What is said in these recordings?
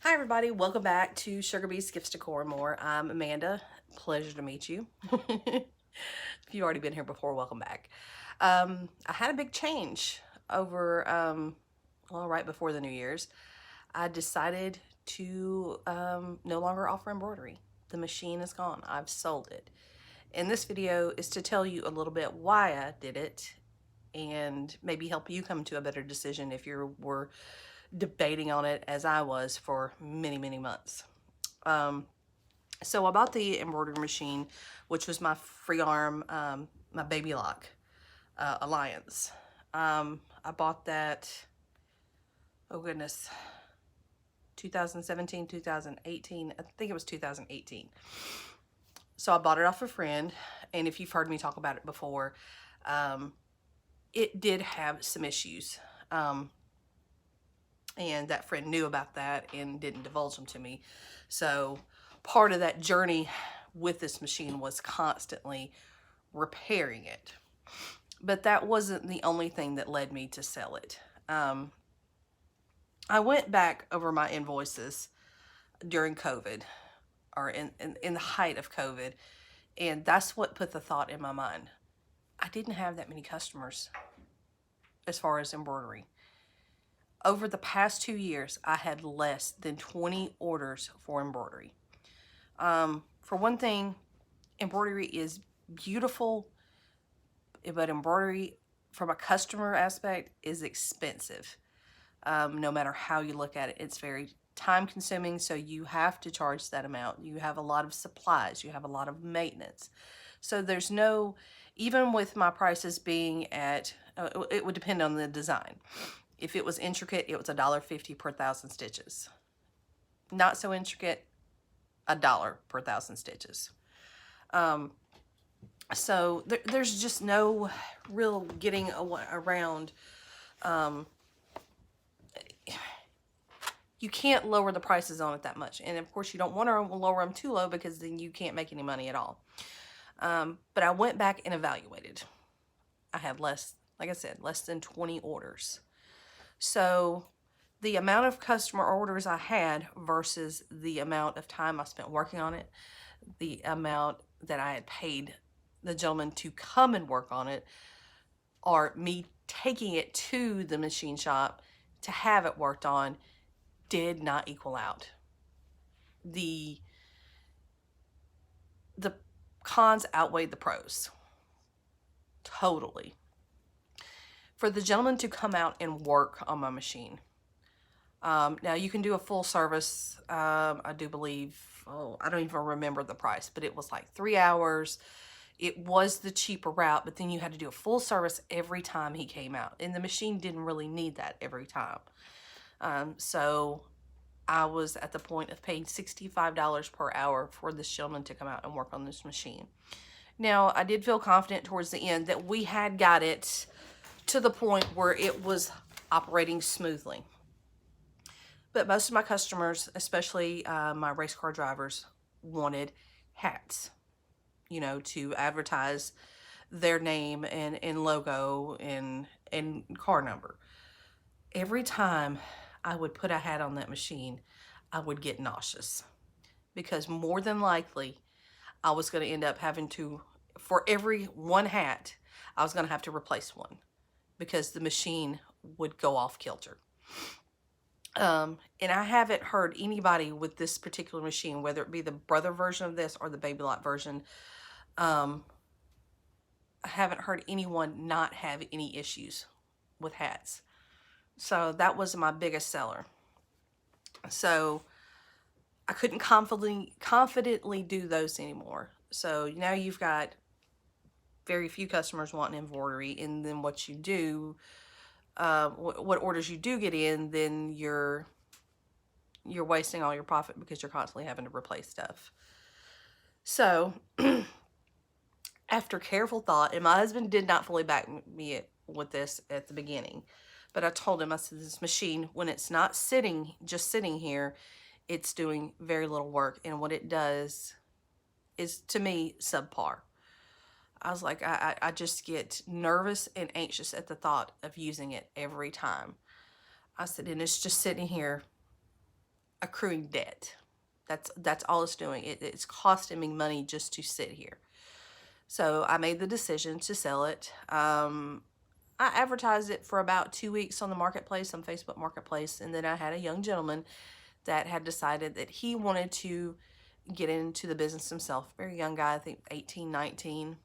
Hi everybody, welcome back to Sugar Bees Gifts Decor and More. I'm Amanda. Pleasure to meet you. If you've already been here before, welcome back. I had a big change over, well, right before the New Year's. I decided to no longer offer embroidery. The machine is gone. I've sold it. And this video is to tell you a little bit why I did it and maybe help you come to a better decision if you were debating on it as I was for many, many months. So I bought the embroidery machine, which was my free arm, my baby lock alliance. I bought that, oh goodness, 2017, 2018. I think it was 2018. So I bought it off a friend, and if you've heard me talk about it before, it did have some issues. And that friend knew about that and didn't divulge them to me. So part of that journey with this machine was constantly repairing it. But that wasn't the only thing that led me to sell it. I went back over my invoices during COVID, or in the height of COVID, and that's what put the thought in my mind. I didn't have that many customers as far as embroidery. Over the past 2 years, I had less than 20 orders for embroidery. For one thing, embroidery is beautiful, but embroidery from a customer aspect is expensive. No matter how you look at it, it's very time consuming, so you have to charge that amount. You have a lot of supplies, you have a lot of maintenance. So there's no, even with my prices being at, it would depend on the design. If it was intricate, it was $1.50 per 1,000 stitches. Not so intricate, $1 per 1,000 stitches. So there's just no real getting around. You can't lower the prices on it that much. And of course you don't want to lower them too low because then you can't make any money at all. But I went back and evaluated. I had less, like I said, less than 20 orders. So the amount of customer orders I had versus the amount of time I spent working on it, the amount that I had paid the gentleman to come and work on it, or me taking it to the machine shop to have it worked on, did not equal out. The cons outweighed the pros. Totally. For the gentleman to come out and work on my machine. Now you can do a full service, I do believe, I don't even remember the price, but it was like 3 hours. It was the cheaper route, but then you had to do a full service every time he came out. And the machine didn't really need that every time. So I was at the point of paying $65 per hour for this gentleman to come out and work on this machine. Now, I did feel confident towards the end that we had got it to the point where it was operating smoothly. But most of my customers, especially my race car drivers, wanted hats, you know, to advertise their name and logo and car number. Every time I would put a hat on that machine, I would get nauseous because more than likely I was going to end up having to, for every one hat, I was going to have to replace one because the machine would go off kilter. And I haven't heard anybody with this particular machine, whether it be the brother version of this or the baby lot version, I haven't heard anyone not have any issues with hats. So that was my biggest seller. So I couldn't confidently do those anymore. So now you've got very few customers wanting embroidery, and then what you do, what orders you do get in, then you're wasting all your profit because you're constantly having to replace stuff. So after careful thought, and my husband did not fully back me with this at the beginning, but I told him, I said, this machine, when it's not just sitting here, it's doing very little work, and what it does is, to me, subpar. I was like, I just get nervous and anxious at the thought of using it every time. I said, and it's just sitting here. accruing debt. That's all it's doing. It's costing me money just to sit here. So I made the decision to sell it. I advertised it for about 2 weeks on the marketplace, on Facebook Marketplace, and then I had a young gentleman that had decided that he wanted to get into the business himself. Very young guy, I think 18, 19.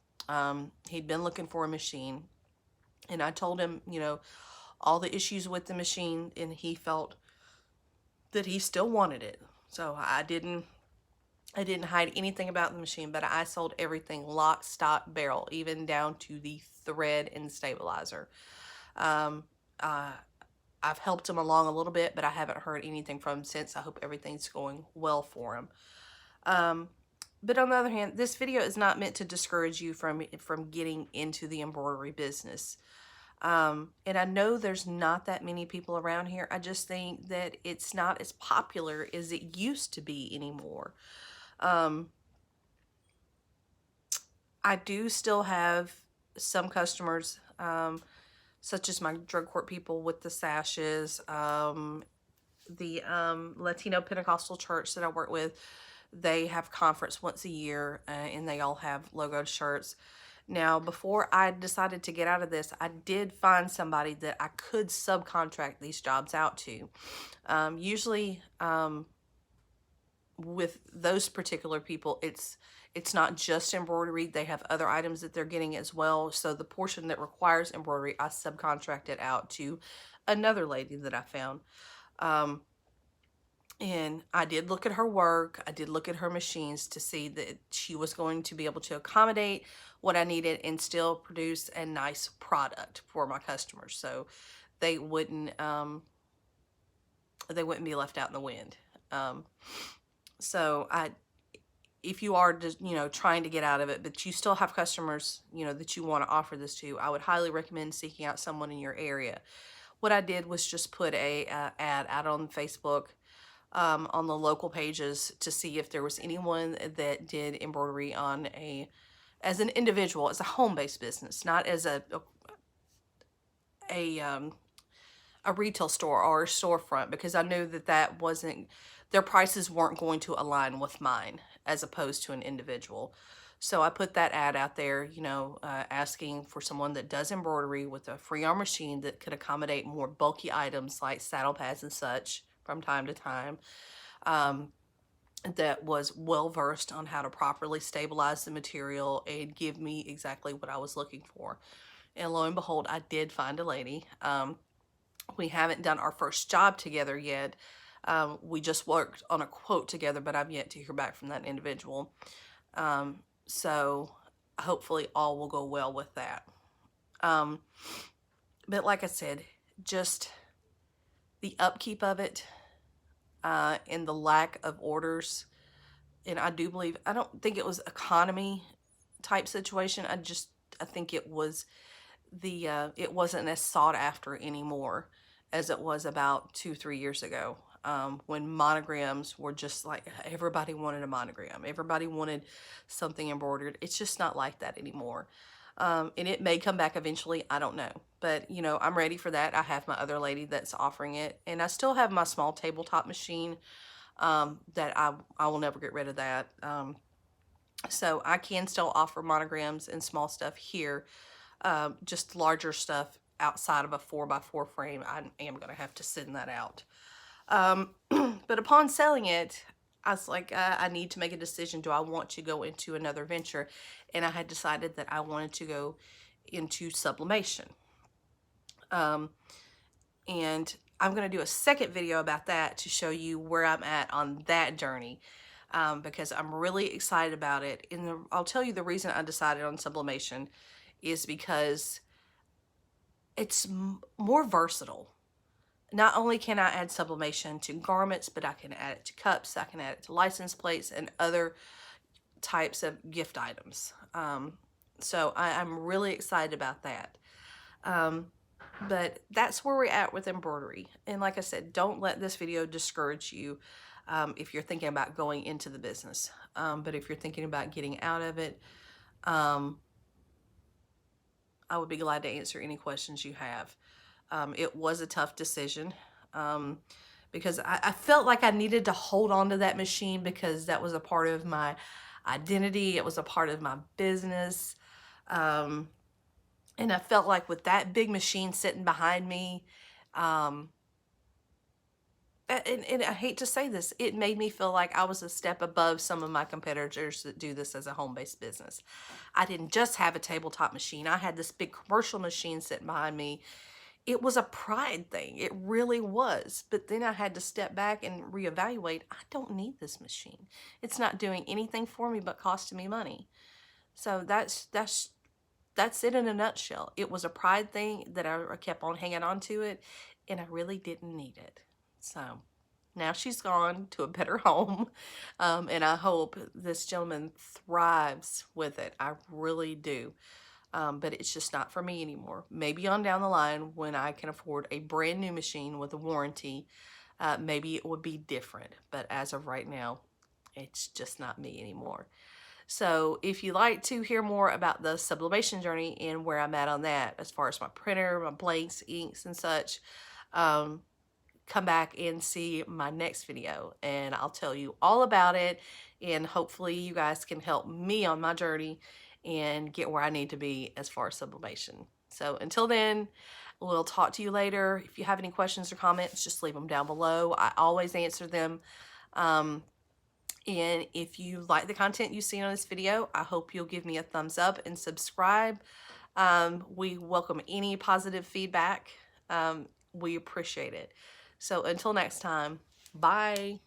He'd been looking for a machine, and I told him, all the issues with the machine, and he felt that he still wanted it. So I didn't hide anything about the machine, but I sold everything lock, stock, barrel, even down to the thread and stabilizer. Um, uh, I've helped him along a little bit, but I haven't heard anything from him since. I hope everything's going well for him. Um, but on the other hand, this video is not meant to discourage you from getting into the embroidery business. And I know there's not that many people around here. I just think that it's not as popular as it used to be anymore. I do still have some customers, such as my drug court people with the sashes, the Latino Pentecostal church that I work with. They have conference once a year, and they all have logoed shirts. Now, before I decided to get out of this, I did find somebody that I could subcontract these jobs out to. Usually, with those particular people, it's not just embroidery. They have other items that they're getting as well. So the portion that requires embroidery, I subcontract it out to another lady that I found. And I did look at her work. I did look at her machines to see that she was going to be able to accommodate what I needed and still produce a nice product for my customers. So they wouldn't be left out in the wind. So if you are just, trying to get out of it, but you still have customers, that you want to offer this to, I would highly recommend seeking out someone in your area. What I did was just put a ad out on Facebook, on the local pages, to see if there was anyone that did embroidery as an individual, as a home-based business, not as a retail store or a storefront, because I knew that wasn't, their prices weren't going to align with mine as opposed to an individual. So I put that ad out there, asking for someone that does embroidery with a free arm machine that could accommodate more bulky items like saddle pads and such from time to time, that was well versed on how to properly stabilize the material and give me exactly what I was looking for. And lo and behold, I did find a lady. We haven't done our first job together yet. We just worked on a quote together, but I'm yet to hear back from that individual. So hopefully all will go well with that. But like I said, just the upkeep of it, and the lack of orders. And I don't think it was economy type situation. I think it was it wasn't as sought after anymore as it was about 2-3 years ago, when monograms were just like, everybody wanted a monogram. Everybody wanted something embroidered. It's just not like that anymore. And it may come back eventually. I don't know. But, I'm ready for that. I have my other lady that's offering it. And I still have my small tabletop machine, that I will never get rid of that. So I can still offer monograms and small stuff here. Just larger stuff outside of a 4x4 frame, I am going to have to send that out. But upon selling it, I was like, I need to make a decision. Do I want to go into another venture? And I had decided that I wanted to go into sublimation. And I'm going to do a second video about that to show you where I'm at on that journey, because I'm really excited about it. And I'll tell you the reason I decided on sublimation is because it's more versatile. Not only can I add sublimation to garments, but I can add it to cups, I can add it to license plates and other types of gift items. So I'm really excited about that. But that's where we're at with embroidery. And like I said, don't let this video discourage you, if you're thinking about going into the business. But if you're thinking about getting out of it, I would be glad to answer any questions you have. It was a tough decision, because I felt like I needed to hold on to that machine because that was a part of my identity. It was a part of my business. Um, and I felt like with that big machine sitting behind me, um, and I hate to say this, it made me feel like I was a step above some of my competitors that do this as a home-based business. I didn't just have a tabletop machine. I had this big commercial machine sitting behind me. It was a pride thing. It really was. But then I had to step back and reevaluate. I don't need this machine. It's not doing anything for me but costing me money. So that's it in a nutshell. It was a pride thing that I kept on hanging on to it, and I really didn't need it. So now she's gone to a better home, and I hope this gentleman thrives with it. I really do. But it's just not for me anymore. Maybe on down the line when I can afford a brand new machine with a warranty, maybe it would be different. But as of right now, it's just not me anymore. So if you'd like to hear more about the sublimation journey and where I'm at on that, as far as my printer, my blanks, inks, and such, um, come back and see my next video and I'll tell you all about it, and hopefully you guys can help me on my journey and get where I need to be as far as sublimation. So until then, we'll talk to you later. If you have any questions or comments, just leave them down below. I always answer them. And if you like the content you've seen on this video, I hope you'll give me a thumbs up and subscribe. We welcome any positive feedback. We appreciate it. So until next time, bye.